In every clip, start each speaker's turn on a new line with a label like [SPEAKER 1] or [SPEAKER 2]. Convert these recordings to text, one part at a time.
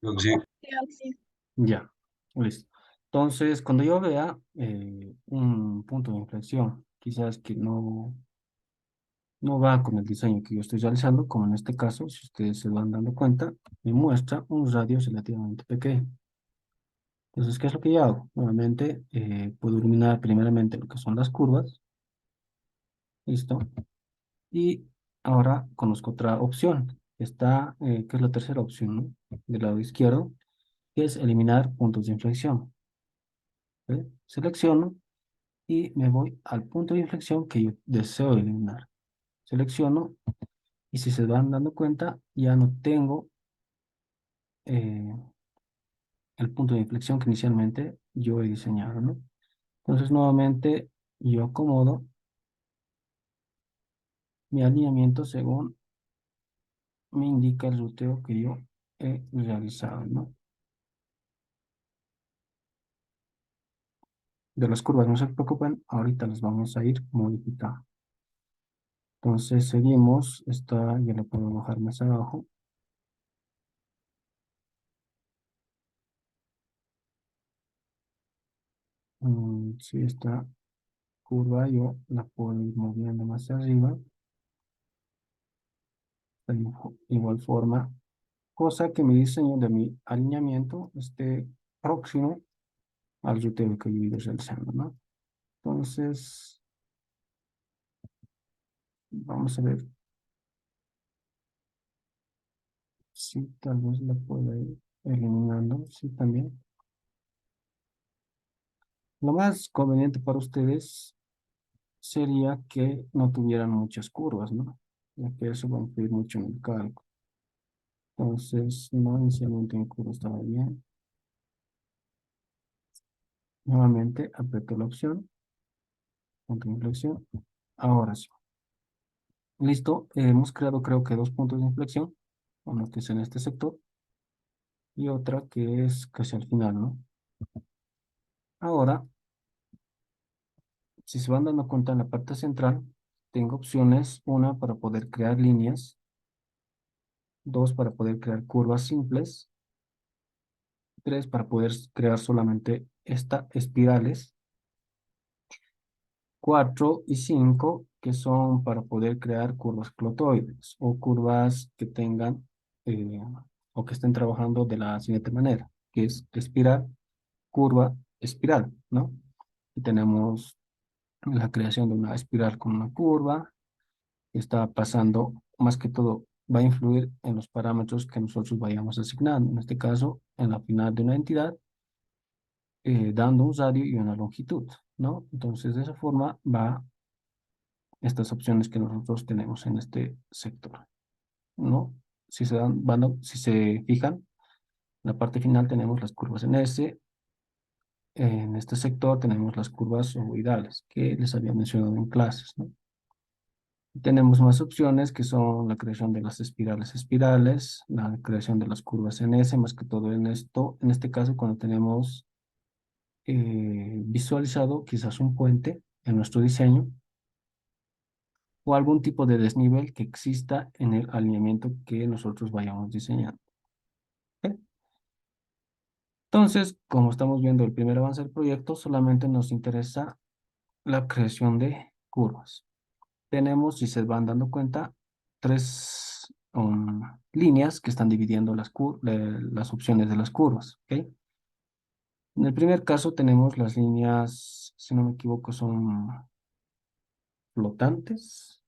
[SPEAKER 1] Sí.
[SPEAKER 2] Ya, listo. Entonces, cuando yo vea un punto de inflexión, quizás que no va con el diseño que yo estoy realizando, como en este caso, si ustedes se van dando cuenta, me muestra un radio relativamente pequeño. Entonces, ¿qué es lo que yo hago? Nuevamente, puedo eliminar primeramente lo que son las curvas, listo. Y ahora conozco otra opción, que es la tercera opción, ¿no? Del lado izquierdo, que es eliminar puntos de inflexión. ¿Ve? Selecciono y me voy al punto de inflexión que yo deseo eliminar. Selecciono y si se van dando cuenta, ya no tengo eh, el punto de inflexión que inicialmente yo he diseñado, ¿no? Entonces, nuevamente, yo acomodo mi alineamiento según me indica el ruteo que yo he realizado, ¿no? De las curvas, no se preocupen, ahorita las vamos a ir modificando. Entonces, seguimos, esta ya la puedo bajar más abajo. Si esta curva yo la puedo ir moviendo más arriba, de igual forma, cosa que mi diseño de mi alineamiento esté próximo al ruteo que yo he ido realizando, ¿no? Entonces, vamos a ver si tal vez la puedo ir eliminando, sí, también. Lo más conveniente para ustedes sería que no tuvieran muchas curvas, ¿no? Ya que eso va a influir mucho en el cálculo. Entonces, no inicialmente en curva estaba bien. Nuevamente aprieto la opción, punto de inflexión. Ahora sí. Listo. Hemos creado creo que dos puntos de inflexión. Uno que es en este sector y otra que es casi al final, ¿no? Ahora, si se van dando cuenta en la parte central, tengo opciones. Una para poder crear líneas. Dos para poder crear curvas simples. Tres para poder crear solamente espirales. Cuatro y cinco que son para poder crear curvas clotoides o curvas que tengan eh, o que estén trabajando de la siguiente manera, que es espiral, curva, espiral, ¿no? Y tenemos la creación de una espiral con una curva que está pasando, más que todo, va a influir en los parámetros que nosotros vayamos asignando, en este caso, en la final de una entidad dando un radio y una longitud, ¿no? Entonces, de esa forma va estas opciones que nosotros tenemos en este sector, ¿no? Si se fijan, en la parte final tenemos las curvas en S, en este sector tenemos las curvas ovoidales, que les había mencionado en clases, ¿no? Tenemos más opciones que son la creación de las espirales, la creación de las curvas en S, más que todo en esto, en este caso cuando tenemos visualizado quizás un puente en nuestro diseño o algún tipo de desnivel que exista en el alineamiento que nosotros vayamos diseñando. ¿Ok? Entonces, como estamos viendo el primer avance del proyecto, solamente nos interesa la creación de curvas. Tenemos, si se van dando cuenta, tres líneas que están dividiendo las opciones de las curvas. ¿Ok? En el primer caso tenemos las líneas, si no me equivoco, son flotantes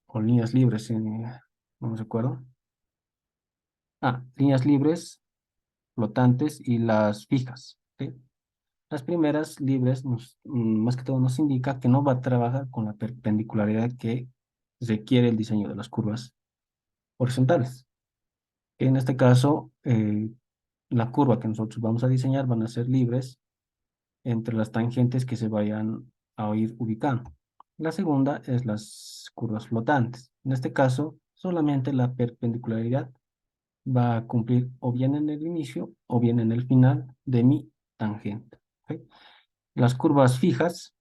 [SPEAKER 2] o líneas libres, no me recuerdo. Líneas libres, flotantes y las fijas. ¿Ok? Las primeras libres, más que todo, nos indica que no va a trabajar con la perpendicularidad que requiere el diseño de las curvas horizontales. En este caso, la curva que nosotros vamos a diseñar van a ser libres entre las tangentes que se vayan a ir ubicando. La segunda es las curvas flotantes. En este caso, solamente la perpendicularidad va a cumplir o bien en el inicio o bien en el final de mi tangente. ¿Ok? Las curvas fijas,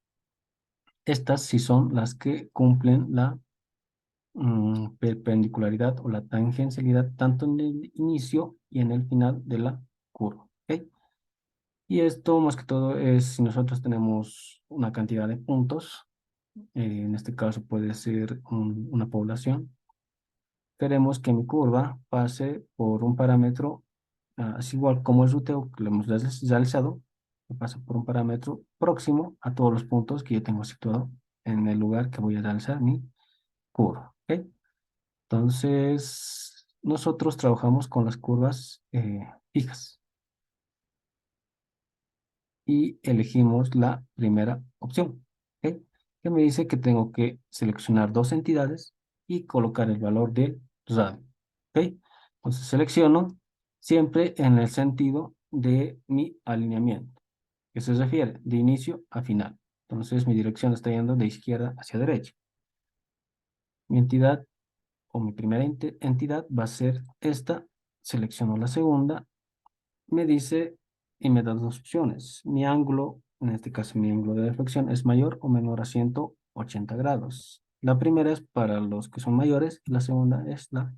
[SPEAKER 2] estas sí son las que cumplen la perpendicularidad o la tangencialidad tanto en el inicio y en el final de la curva. ¿Ok? Y esto más que todo es si nosotros tenemos una cantidad de puntos, en este caso puede ser una población. Queremos que mi curva pase por un parámetro, es igual como el ruteo que lo hemos realizado, que pasa por un parámetro próximo a todos los puntos que yo tengo situado en el lugar que voy a realizar mi curva. ¿Ok? Entonces, nosotros trabajamos con las curvas fijas y elegimos la primera opción. ¿Ok? Que me dice que tengo que seleccionar dos entidades y colocar el valor del radio. ¿Ok? Entonces selecciono siempre en el sentido de mi alineamiento, que se refiere de inicio a final. Entonces mi dirección está yendo de izquierda hacia derecha. Mi entidad o mi primera entidad va a ser esta. Selecciono la segunda, me dice y me da dos opciones. Mi ángulo, en este caso mi ángulo de deflexión, es mayor o menor a 180 grados. La primera es para los que son mayores y la segunda es la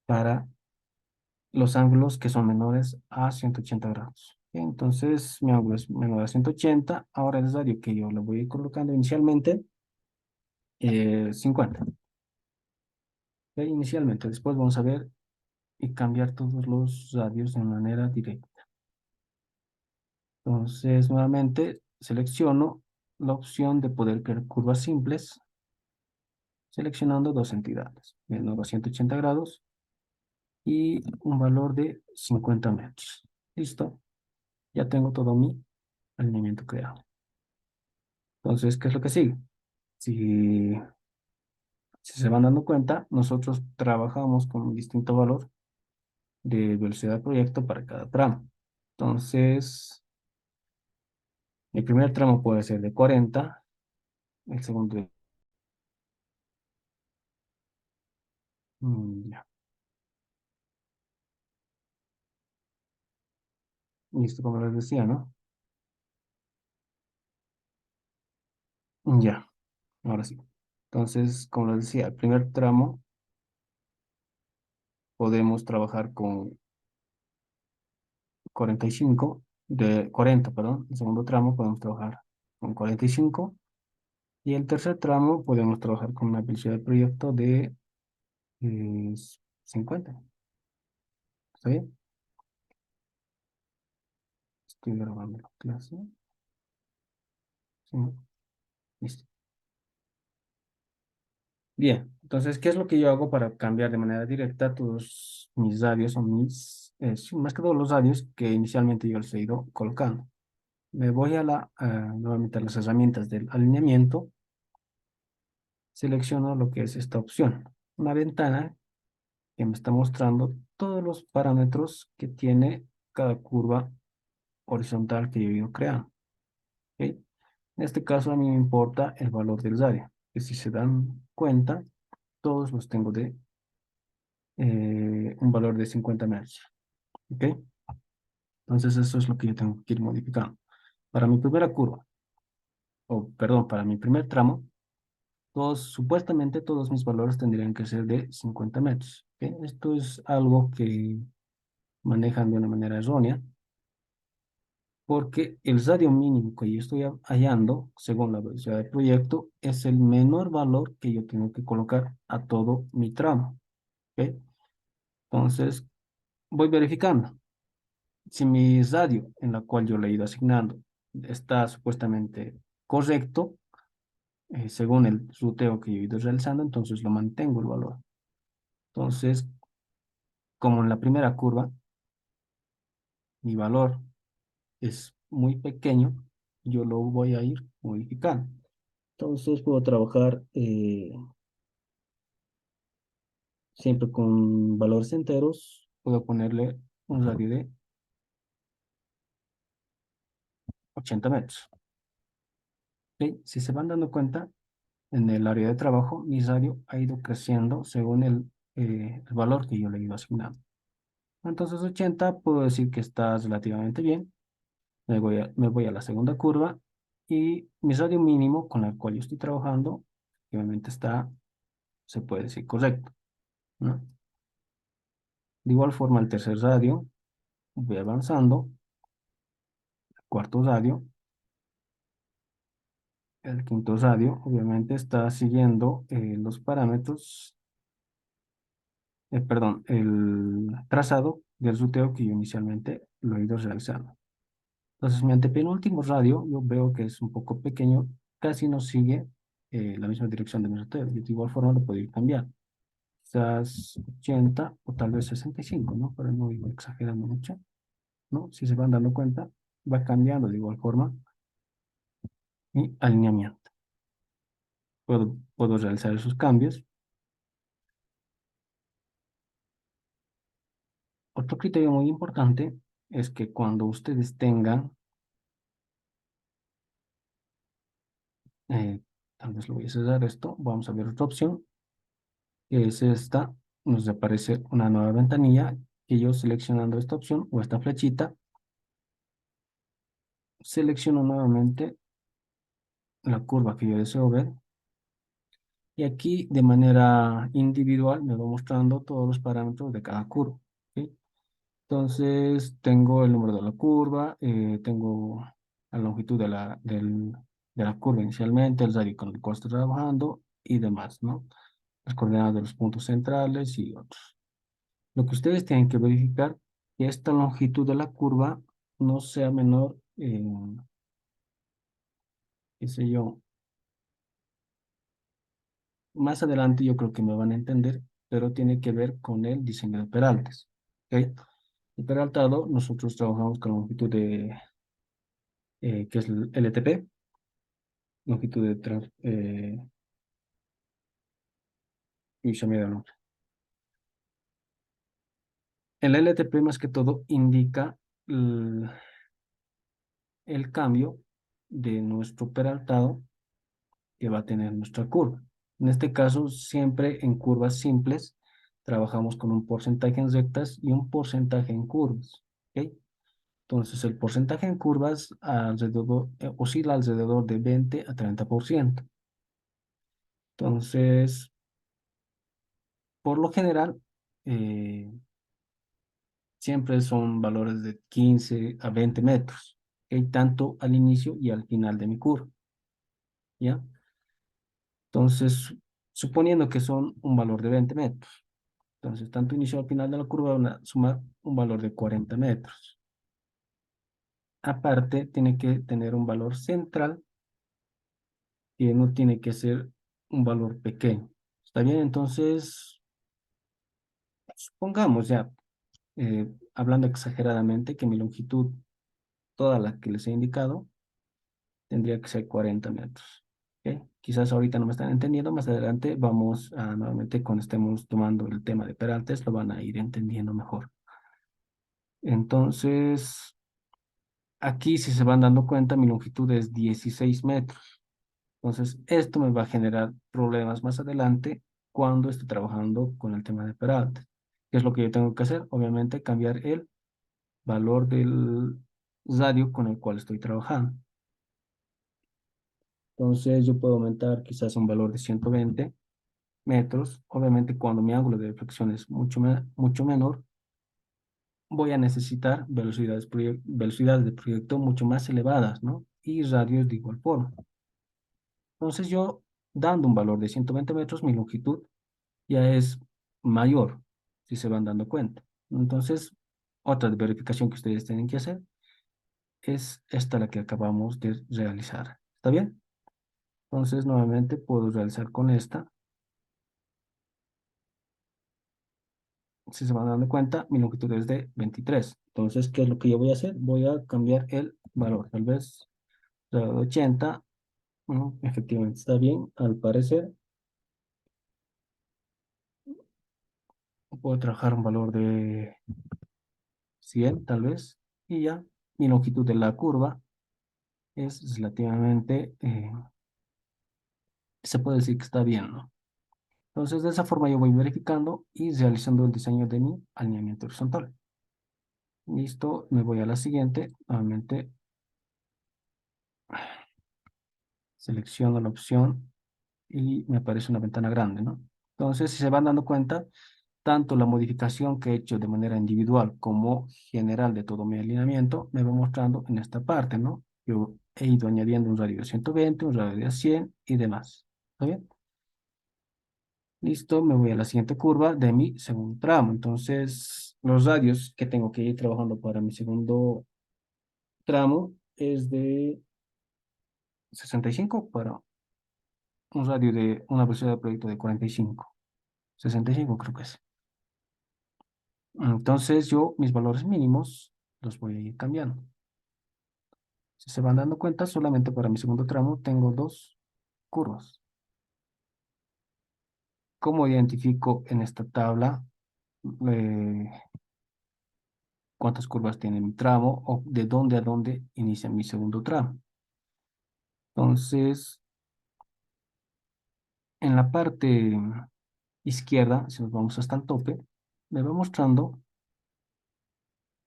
[SPEAKER 2] para los ángulos que son menores a 180 grados. Entonces mi ángulo es menor a 180. Ahora el radio que yo le voy a ir colocando inicialmente 50. ¿Ok? Inicialmente, después vamos a ver y cambiar todos los radios de manera directa. Entonces, nuevamente selecciono la opción de poder crear curvas simples, seleccionando dos entidades, menor a 180 grados y un valor de 50 metros. Listo, ya tengo todo mi alineamiento creado. Entonces, ¿qué es lo que sigue? Si, si se van dando cuenta, nosotros trabajamos con un distinto valor de velocidad de proyecto para cada tramo. Entonces, el primer tramo puede ser de 40, el segundo de... ya. Listo, como les decía, ¿no? Ya, ahora sí. Entonces, como les decía, el primer tramo podemos trabajar con 45, de 40, perdón. El segundo tramo podemos trabajar con 45 y el tercer tramo podemos trabajar con una velocidad de proyecto de eh, 50. ¿Está bien? Estoy grabando la clase. Sí, listo. Bien, entonces, ¿qué es lo que yo hago para cambiar de manera directa todos mis radios o mis, sí, más que todos los radios que inicialmente yo les he ido colocando? Me voy nuevamente a las herramientas del alineamiento, selecciono lo que es esta opción, una ventana que me está mostrando todos los parámetros que tiene cada curva horizontal que yo he ido creando. ¿Ok? En este caso a mí me importa el valor del radio, que si se dan cuenta, todos los tengo de un valor de 50 Hz. ¿Ok? Entonces eso es lo que yo tengo que ir modificando. Para mi primera curva, o perdón, para mi primer tramo, supuestamente todos mis valores tendrían que ser de 50 metros. ¿Ok? Esto es algo que manejan de una manera errónea, porque el radio mínimo que yo estoy hallando, según la velocidad del proyecto, es el menor valor que yo tengo que colocar a todo mi tramo. ¿Ok? Entonces, voy verificando. Si mi radio en la cual yo le he ido asignando está supuestamente correcto, según el ruteo que yo he ido realizando, entonces lo mantengo el valor. Entonces, como en la primera curva, mi valor es muy pequeño, yo lo voy a ir modificando. Entonces puedo trabajar siempre con valores enteros, puedo ponerle un radio de 80 metros. ¿Ok? Si se van dando cuenta, en el área de trabajo, mi radio ha ido creciendo según el valor que yo le he ido asignando. Entonces 80 puedo decir que está relativamente bien. Me voy a la segunda curva y mi radio mínimo con la cual yo estoy trabajando, obviamente está se puede decir correcto, ¿no? De igual forma, el tercer radio, voy avanzando, cuarto radio, el quinto radio, obviamente está siguiendo los parámetros, perdón, el trazado del ruteo que yo inicialmente lo he ido realizando. Entonces, mi antepenúltimo radio, yo veo que es un poco pequeño, casi no sigue la misma dirección de mi ruteo. Yo de igual forma lo puedo ir cambiando. Quizás 80 o tal vez 65, ¿no? Para no ir exagerando mucho, ¿no? Si se van dando cuenta, va cambiando de igual forma mi alineamiento. Puedo realizar esos cambios. Otro criterio muy importante es que cuando ustedes tengan, eh, tal vez lo voy a cerrar esto, vamos a ver otra opción, que es esta, nos aparece una nueva ventanilla, que yo seleccionando esta opción o esta flechita, selecciono nuevamente la curva que yo deseo ver. Y aquí de manera individual me va mostrando todos los parámetros de cada curva. ¿Ok? Entonces tengo el número de la curva, tengo la longitud de la curva inicialmente, el radio con el cual estoy trabajando y demás, ¿no? Las coordenadas de los puntos centrales y otros. Lo que ustedes tienen que verificar que esta longitud de la curva no sea menor, qué sé yo, más adelante yo creo que me van a entender, pero tiene que ver con el diseño de peraltes. ¿Ok? El peraltado, nosotros trabajamos con longitud que es el LTP, longitud de y se me da el nombre. El LTP más que todo indica el, el cambio de nuestro peraltado que va a tener nuestra curva. En este caso, siempre en curvas simples, trabajamos con un porcentaje en rectas y un porcentaje en curvas. ¿Ok? Entonces, el porcentaje en curvas oscila alrededor de 20 a 30%. Entonces, por lo general, eh, siempre son valores de 15 a 20 metros, ¿ok? Tanto al inicio y al final de mi curva, ¿ya? Entonces, suponiendo que son un valor de 20 metros, entonces tanto inicio al final de la curva van a sumar un valor de 40 metros. Aparte, tiene que tener un valor central que no tiene que ser un valor pequeño. ¿Está bien? Entonces, supongamos ya, hablando exageradamente, que mi longitud, toda la que les he indicado, tendría que ser 40 metros. ¿Ok? Quizás ahorita no me están entendiendo, más adelante vamos a, nuevamente, cuando estemos tomando el tema de peraltes, lo van a ir entendiendo mejor. Entonces, aquí si se van dando cuenta, mi longitud es 16 metros. Entonces, esto me va a generar problemas más adelante cuando esté trabajando con el tema de peraltes. ¿Qué es lo que yo tengo que hacer? Obviamente, cambiar el valor del radio con el cual estoy trabajando. Entonces, yo puedo aumentar quizás un valor de 120 metros. Obviamente, cuando mi ángulo de deflexión es mucho menor, voy a necesitar velocidades de proyecto mucho más elevadas, ¿no? Y radios de igual forma. Entonces, yo, dando un valor de 120 metros, mi longitud ya es mayor, si se van dando cuenta. Entonces, otra verificación que ustedes tienen que hacer es esta la que acabamos de realizar. ¿Está bien? Entonces, nuevamente puedo realizar con esta. Si se van dando cuenta, mi longitud es de 23. Entonces, ¿qué es lo que yo voy a hacer? Voy a cambiar el valor. Tal vez de 80. Efectivamente, está bien. Al parecer, puedo trabajar un valor de 100, tal vez. Y ya, mi longitud de la curva es relativamente, se puede decir que está bien, ¿no? Entonces, de esa forma yo voy verificando y realizando el diseño de mi alineamiento horizontal. Listo, me voy a la siguiente. Nuevamente, selecciono la opción y me aparece una ventana grande, ¿no? Entonces, si se van dando cuenta, tanto la modificación que he hecho de manera individual como general de todo mi alineamiento me va mostrando en esta parte, ¿no? Yo he ido añadiendo un radio de 120, un radio de 100 y demás. ¿Está bien? Listo, me voy a la siguiente curva de mi segundo tramo. Entonces, los radios que tengo que ir trabajando para mi segundo tramo es de 65 para un radio de una velocidad de proyecto de 45. 65 creo que es. Entonces, yo mis valores mínimos los voy a ir cambiando. Si se van dando cuenta, solamente para mi segundo tramo tengo dos curvas. ¿Cómo identifico en esta tabla eh, cuántas curvas tiene mi tramo o de dónde a dónde inicia mi segundo tramo? Entonces, en la parte izquierda, si nos vamos hasta el tope, me va mostrando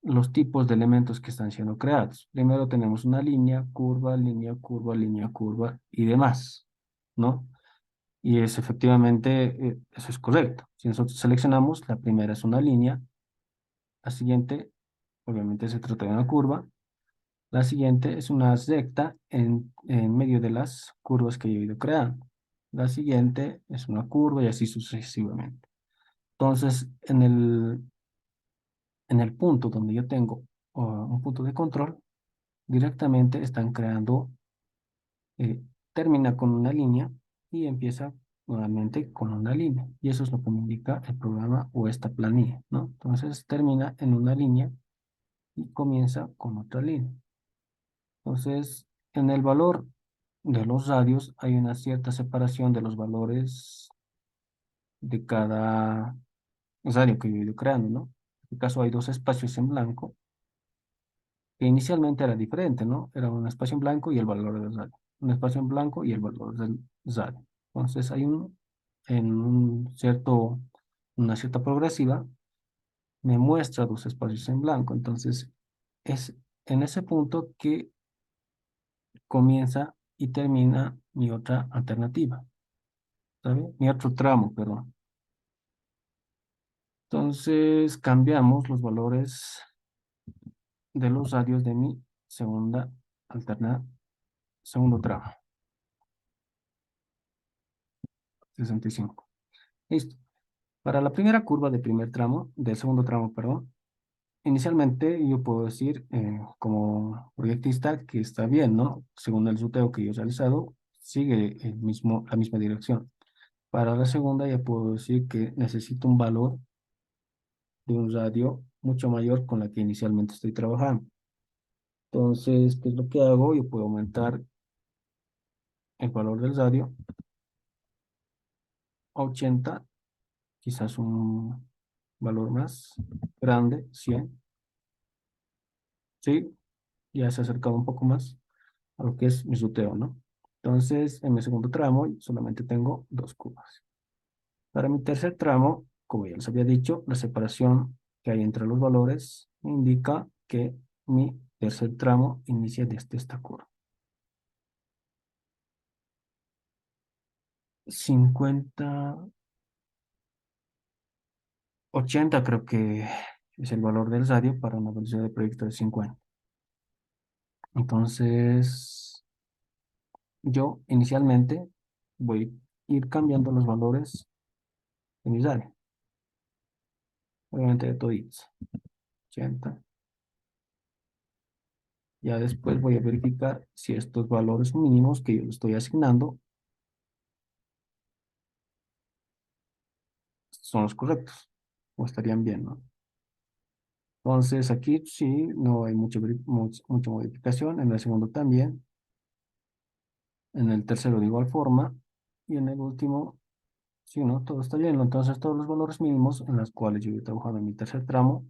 [SPEAKER 2] los tipos de elementos que están siendo creados. Primero tenemos una línea, curva, línea, curva, línea, curva y demás, ¿no? Y es efectivamente, eso es correcto. Si nosotros seleccionamos, la primera es una línea, la siguiente, obviamente se trata de una curva, la siguiente es una recta en medio de las curvas que yo he ido creando. La siguiente es una curva y así sucesivamente. Entonces, en el punto donde yo tengo un punto de control, directamente están creando, eh, termina con una línea y empieza nuevamente con una línea. Y eso es lo que me indica el programa o esta planilla, ¿no? Entonces termina en una línea y comienza con otra línea. Entonces, en el valor de los radios hay una cierta separación de los valores de cada radio que yo he ido creando, ¿no? En este caso hay dos espacios en blanco que inicialmente era diferente, ¿no? Era un espacio en blanco y el valor del radio. Un espacio en blanco y el valor del radio. Entonces hay en una cierta progresiva, me muestra dos espacios en blanco. Entonces es en ese punto que comienza y termina mi otra alternativa, ¿sabe? Mi otro tramo, perdón. Entonces cambiamos los valores de los radios de mi segunda alterna, segundo tramo, 65. Listo. Para la primera curva de primer tramo, del segundo tramo, perdón, inicialmente yo puedo decir como proyectista que está bien, ¿no? Según el ruteo que yo he realizado, sigue la misma dirección. Para la segunda ya puedo decir que necesito un valor de un radio mucho mayor con la que inicialmente estoy trabajando. Entonces, ¿qué es lo que hago? Yo puedo aumentar el valor del radio a 80, quizás un valor más grande, 100, ¿sí? Ya se ha acercado un poco más a lo que es mi ruteo, ¿no? Entonces, en mi segundo tramo solamente tengo dos curvas. Para mi tercer tramo, como ya les había dicho, la separación que hay entre los valores indica que mi tercer tramo inicia desde esta curva. 50, 80 creo que es el valor del radio para una velocidad de proyecto de 50. Entonces, yo inicialmente voy a ir cambiando los valores de mi radio, obviamente de toditos. 80. Ya después voy a verificar si estos valores mínimos que yo le estoy asignando son los correctos o estarían bien, ¿no? Entonces aquí sí, no hay mucha modificación. En el segundo también. En el tercero de igual forma. Y en el último, sí, ¿no? Todo está bien. Entonces todos los valores mínimos en los cuales yo he trabajado en mi tercer tramo,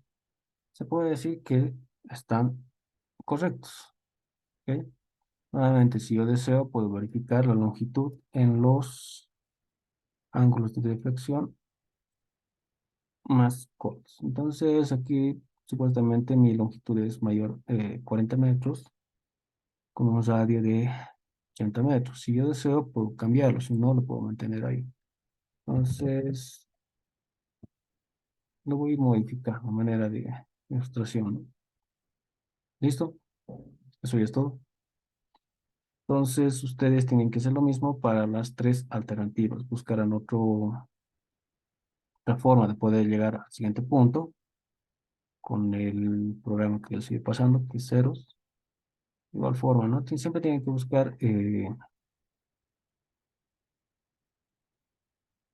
[SPEAKER 2] se puede decir que están correctos. ¿Ok? Nuevamente, si yo deseo, puedo verificar la longitud en los ángulos de deflexión más cortos. Entonces, aquí supuestamente mi longitud es mayor, 40 metros, con un radio de 80 metros. Si yo deseo, puedo cambiarlo, si no, lo puedo mantener ahí. Entonces, lo voy a modificar a manera de ilustración, ¿no? ¿Listo? Eso ya es todo. Entonces, ustedes tienen que hacer lo mismo para las tres alternativas. Buscarán otra forma de poder llegar al siguiente punto con el programa que les sigue pasando, que es ceros. Igual forma, ¿no? Siempre tienen que buscar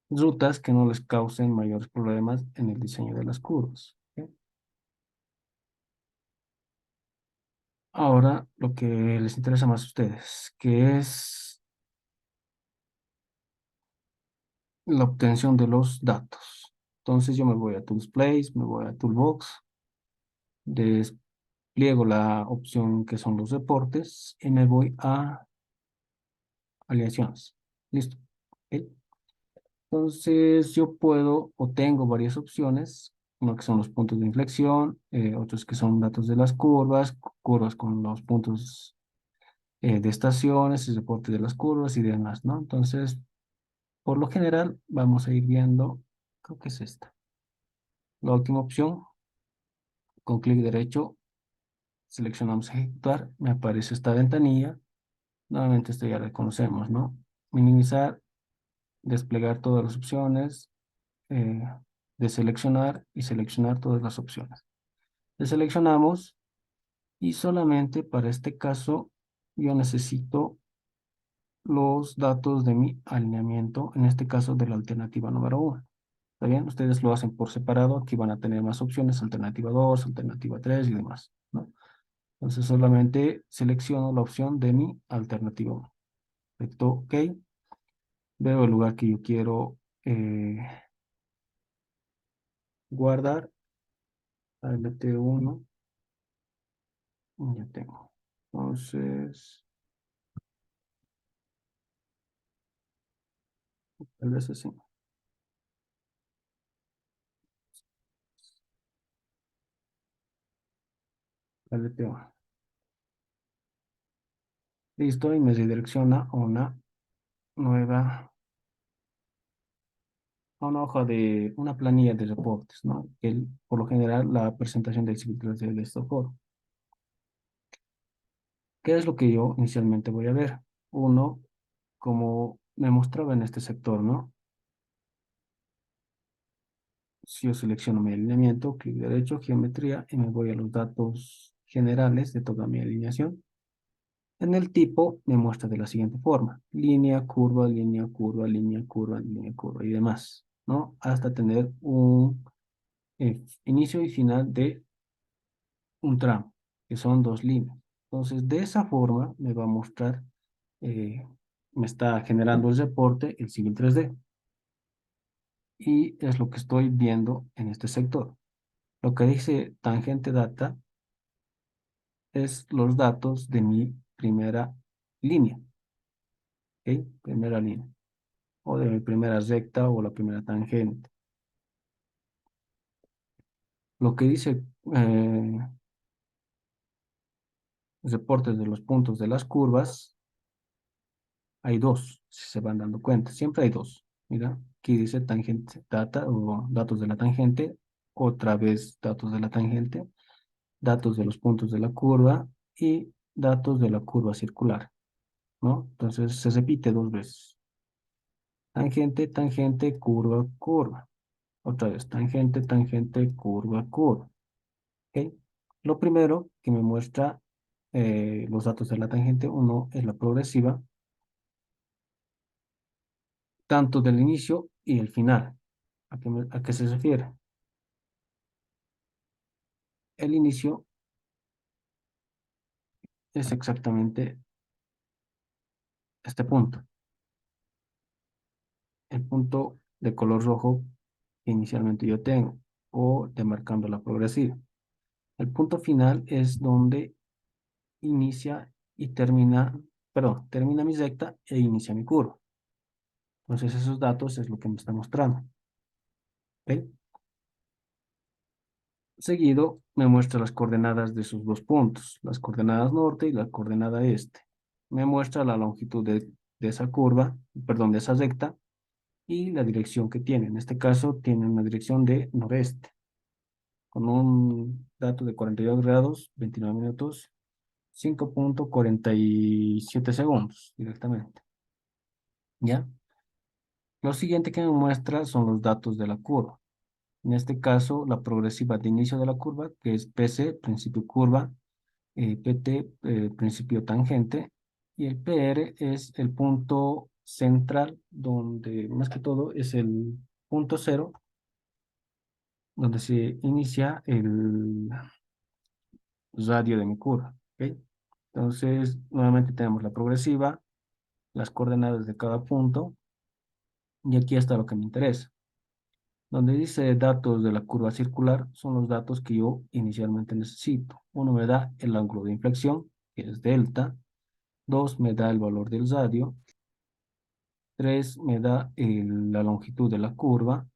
[SPEAKER 2] rutas que no les causen mayores problemas en el diseño de las curvas. ¿Ok? Ahora, lo que les interesa más a ustedes, que es la obtención de los datos. Entonces, yo me voy a Tools Place, me voy a Toolbox, despliego la opción que son los reportes y me voy a alineaciones. Listo. ¿Ok? Entonces, yo puedo o tengo varias opciones, uno que son los puntos de inflexión, otros que son datos de las curvas, curvas con los puntos de estaciones, el reporte de las curvas y demás, ¿no? Entonces, por lo general, vamos a ir viendo, creo que es esta. La última opción, con clic derecho, seleccionamos ejecutar, me aparece esta ventanilla. Nuevamente esto ya la conocemos, ¿no? Minimizar, desplegar todas las opciones, eh, deseleccionar y seleccionar todas las opciones. Deseleccionamos y solamente para este caso yo necesito los datos de mi alineamiento, en este caso de la alternativa número 1. ¿Está bien? Ustedes lo hacen por separado, aquí van a tener más opciones, alternativa 2, alternativa 3 y demás, ¿no? Entonces solamente selecciono la opción de mi alternativa 1. Perfecto, ok. Veo el lugar que yo quiero guardar, ALT1, ya tengo. Entonces, tal vez así, ALT1. Listo, y me redirecciona nueva, a una hoja de, una planilla de reportes, ¿no? Por lo general, la presentación del ciclo de Stokes. ¿Qué es lo que yo inicialmente voy a ver? Uno, como me mostraba en este sector, ¿no? Si yo selecciono mi alineamiento, clic derecho, geometría, y me voy a los datos generales de toda mi alineación. En el tipo me muestra de la siguiente forma: línea, curva, línea, curva, línea, curva, línea, curva y demás, ¿no? Hasta tener un inicio y final de un tramo, que son dos líneas. Entonces, de esa forma me va a mostrar, eh, me está generando el reporte, el civil 3D, y es lo que estoy viendo en este sector. Lo que dice tangente data es los datos de mi primera línea, ¿ok? Primera línea, o de mi primera recta o la primera tangente. Lo que dice reportes de los puntos de las curvas, hay dos, si se van dando cuenta, siempre hay dos. Mira, aquí dice tangente data o datos de la tangente, otra vez datos de la tangente, datos de los puntos de la curva y datos de la curva circular, ¿no? Entonces se repite dos veces. Tangente, tangente, curva, curva. Otra vez, tangente, tangente, curva, curva. ¿Ok? Lo primero que me muestra los datos de la tangente, uno es la progresiva, tanto del inicio y el final. A qué se refiere? El inicio es exactamente este punto, el punto de color rojo que inicialmente yo tengo, o demarcando la progresiva. El punto final es donde inicia y termina, perdón, termina mi recta e inicia mi curva. Entonces esos datos es lo que me está mostrando. ¿Ok? Seguido me muestra las coordenadas de sus dos puntos, las coordenadas norte y la coordenada este. Me muestra la longitud de esa curva, perdón, de esa recta, y la dirección que tiene. En este caso tiene una dirección de noreste, con un dato de 42 grados, 29 minutos, 5,47 segundos directamente. ¿Ya? Lo siguiente que me muestra son los datos de la curva. En este caso, la progresiva de inicio de la curva, que es PC, principio curva, PT, principio tangente, y el PR es el punto central, donde más que todo es el punto cero, donde se inicia el radio de mi curva. ¿Ok? Entonces, nuevamente tenemos la progresiva, las coordenadas de cada punto, y aquí está lo que me interesa. Donde dice datos de la curva circular, son los datos que yo inicialmente necesito. Uno me da el ángulo de inflexión, que es delta. Dos, me da el valor del radio. Tres, me da la longitud de la curva.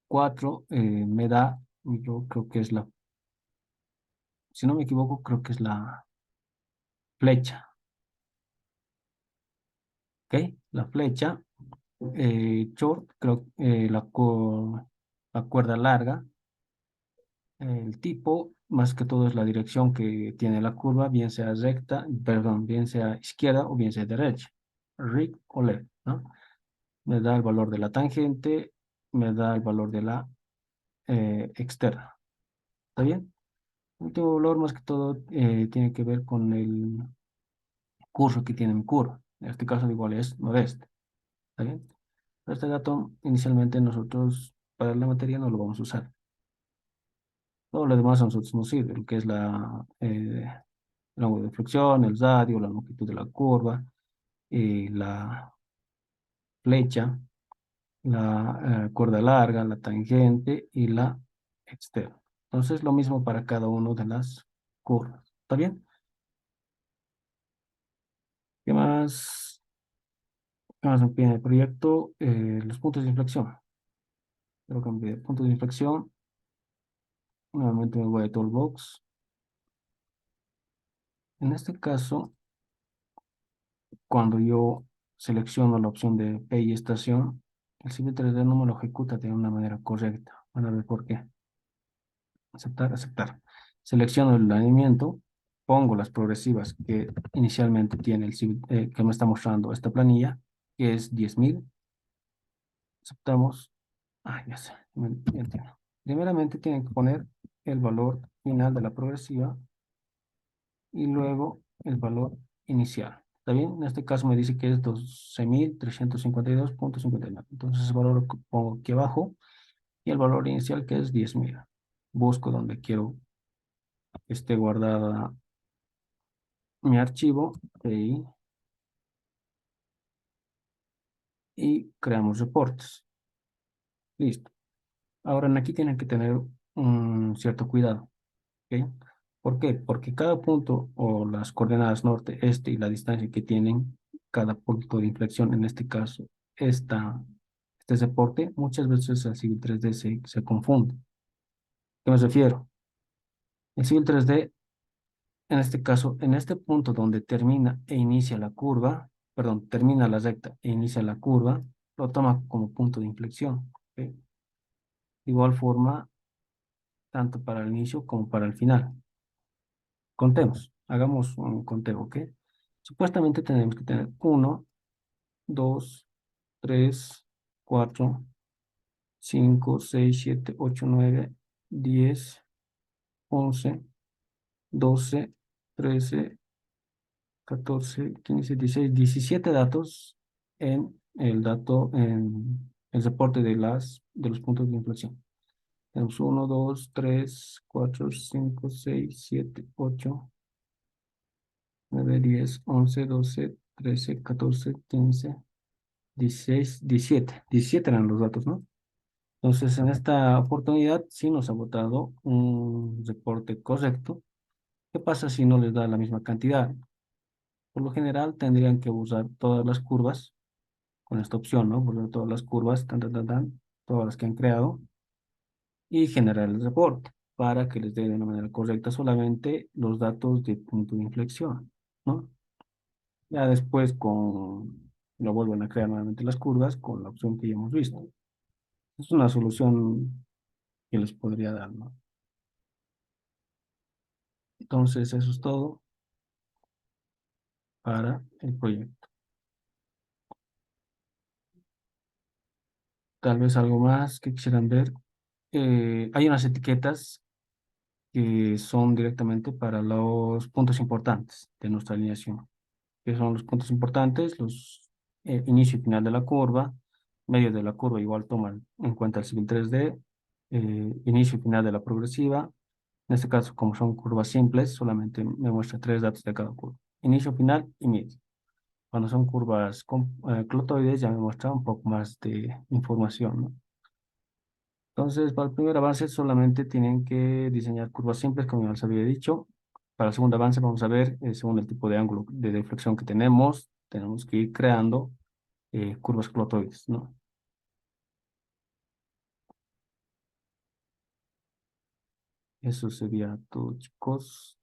[SPEAKER 2] Cuatro, me da, yo creo que es si no me equivoco, creo que es la flecha. ¿Ok? La flecha. Short, creo, la cuerda larga. El tipo, más que todo, es la dirección que tiene la curva, bien sea recta, perdón, bien sea izquierda o bien sea derecha. Right o left, ¿no? Me da el valor de la tangente, me da el valor de la externa. ¿Está bien? El último valor, más que todo, tiene que ver con el curso que tiene mi curva. En este caso, igual es noreste. ¿Está bien? Pero este dato, inicialmente, nosotros para la materia no lo vamos a usar. Todo lo demás a nosotros nos sirve, lo que es el ángulo de flexión, el radio, la longitud de la curva, la flecha, la cuerda larga, la tangente y la externa. Entonces, lo mismo para cada una de las curvas. ¿Está bien? ¿Qué más? ¿Qué más me pide el proyecto? Los puntos de inflexión. Creo que me pide puntos de inflexión. Nuevamente me voy a Toolbox. En este caso, cuando yo selecciono la opción de P y estación, el Civil 3D no me lo ejecuta de una manera correcta. Van a ver por qué. Aceptar, aceptar. Selecciono el alineamiento, pongo las progresivas que inicialmente tiene que me está mostrando esta planilla, que es 10.000. Aceptamos. Ah, ya sé, ya entiendo. Primeramente tienen que poner el valor final de la progresiva y luego el valor inicial. ¿Está bien? En este caso me dice que es 12.352,59. Entonces el valor lo pongo aquí abajo y el valor inicial que es 10.000. Busco donde quiero que esté guardada mi archivo y creamos reportes. Listo. Ahora en aquí tienen que tener un cierto cuidado. ¿Ok? ¿Por qué? Porque cada punto o las coordenadas norte, este y la distancia que tienen cada punto de inflexión, en este caso, este reporte, muchas veces el Civil 3D se confunde. ¿A qué me refiero? El Civil 3D, en este caso, en este punto donde termina e inicia la curva, perdón, termina la recta e inicia la curva, lo toma como punto de inflexión. ¿Ok? De igual forma, tanto para el inicio como para el final. Contemos, hagamos un conteo, ¿ok? Supuestamente tenemos que tener uno, 2, 3, 4, 5, 6, 7, 8, 9, 10, 11, 12, 13, 14, 15, 16, 17 datos en el reporte de los puntos de inflexión. Tenemos uno, 2, 3, 4, 5, 6, 7, 8, 9, 10, 11, 12, 13, 14, 15, 16, 17. 17 eran los datos, ¿no? Entonces, en esta oportunidad sí nos ha votado un reporte correcto. ¿Qué pasa si no les da la misma cantidad? Por lo general, tendrían que usar todas las curvas con esta opción, ¿no? Volver todas las curvas, todas las que han creado, y generar el reporte para que les dé de una manera correcta solamente los datos de punto de inflexión, ¿no? Ya después con lo vuelven a crear nuevamente las curvas con la opción que ya hemos visto. Es una solución que les podría dar, ¿no? Entonces, eso es todo para el proyecto. Tal vez algo más que quisieran ver. Hay unas etiquetas que son directamente para los puntos importantes de nuestra alineación, que son los puntos importantes, los inicio y final de la curva, medio de la curva igual toman en cuenta el civil 3D, inicio y final de la progresiva. En este caso, como son curvas simples, solamente me muestra tres datos de cada curva, inicio, final y medio. Cuando son curvas clotoides ya me muestra un poco más de información, ¿no? Entonces, para el primer avance solamente tienen que diseñar curvas simples, como ya les había dicho. Para el segundo avance vamos a ver, según el tipo de ángulo de deflexión que tenemos que ir creando curvas clotoides, ¿no? Eso sería todo, chicos.